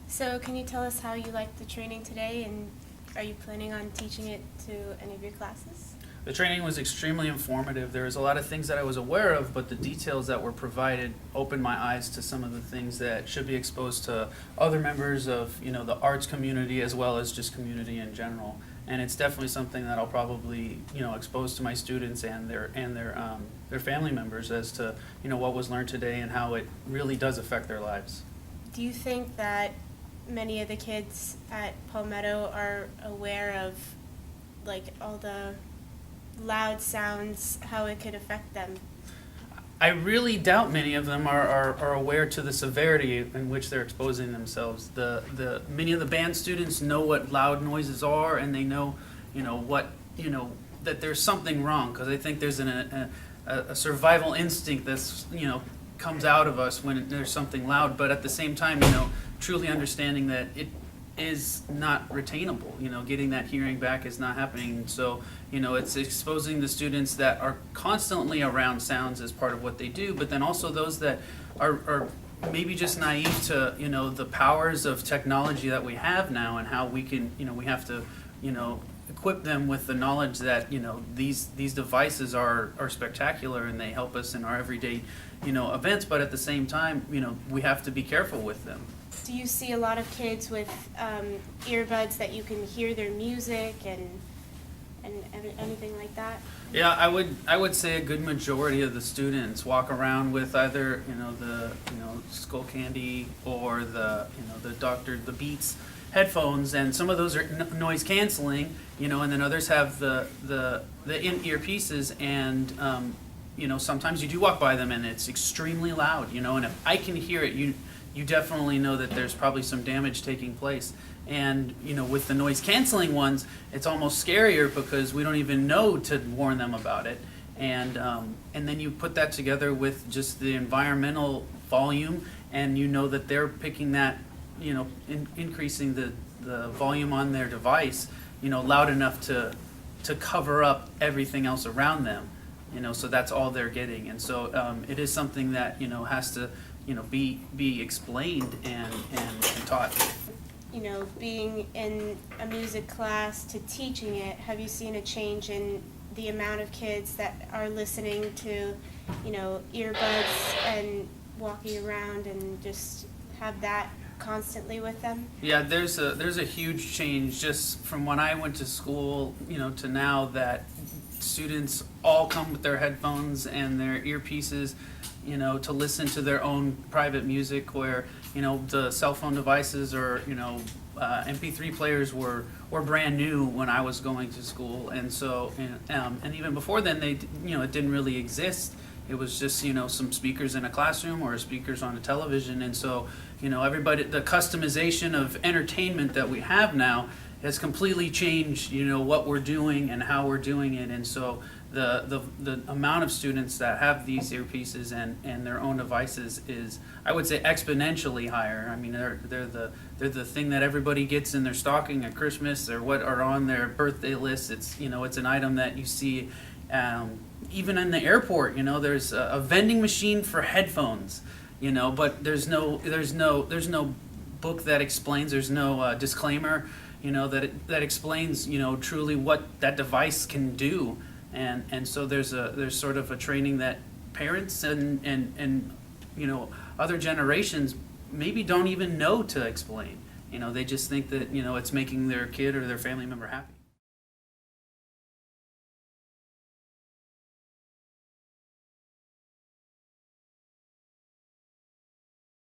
So can you tell us how you liked the training today, and are you planning on teaching it to any of your classes? The training was extremely informative. There was a lot of things that I was aware of, but the details that were provided opened my eyes to some of the things that should be exposed to other members of, the arts community as well as just community in general. And it's definitely something that I'll probably, expose to my students and their family members as to, what was learned today and how it really does affect their lives. Do you think that many of the kids at Palmetto are aware of all the loud sounds, how it could affect them? I really doubt many of them are aware to the severity in which they're exposing themselves. Many of the band students know what loud noises are, and they know, that there's something wrong, because I think there's a survival instinct that's, comes out of us when there's something loud, but at the same time, truly understanding that it is not retainable. Getting that hearing back is not happening. So, it's exposing the students that are constantly around sounds as part of what they do, but then also those that are maybe just naive to, the powers of technology that we have now, and how we can, we have to, equip them with the knowledge that, these devices are spectacular and they help us in our everyday, events, but at the same time, we have to be careful with them. Do you see a lot of kids with earbuds that you can hear their music and anything like that? Yeah, I would say a good majority of the students walk around with either the Skull Candy or the Beats headphones, and some of those are noise canceling, and then others have the in-ear pieces, and sometimes you do walk by them and it's extremely loud, and if I can hear it, you definitely know that there's probably some damage taking place. And with the noise canceling ones, it's almost scarier because we don't even know to warn them about it. And then you put that together with just the environmental volume, and that they're picking that, increasing the volume on their device, loud enough to cover up everything else around them. So that's all they're getting. And so it is something that has to be explained and taught. Being in a music class to teaching it, have you seen a change in the amount of kids that are listening to, earbuds and walking around and just have that constantly with them? Yeah, there's a huge change just from when I went to school, to now, that students all come with their headphones and their earpieces, to listen to their own private music, where, the cell phone devices or, MP3 players were brand new when I was going to school. And so, and even before then, it didn't really exist. It was just, some speakers in a classroom or speakers on a television. And so, everybody, the customization of entertainment that we have now has completely changed, what we're doing and how we're doing it. And so the amount of students that have these earpieces and their own devices is, I would say, exponentially higher. I mean, they're the thing that everybody gets in their stocking at Christmas, or what are on their birthday list. It's it's an item that you see even in the airport. There's a vending machine for headphones. But there's no book that explains. There's no disclaimer. That explains, truly what that device can do. And so there's sort of a training that parents and other generations maybe don't even know to explain. They just think that, it's making their kid or their family member happy.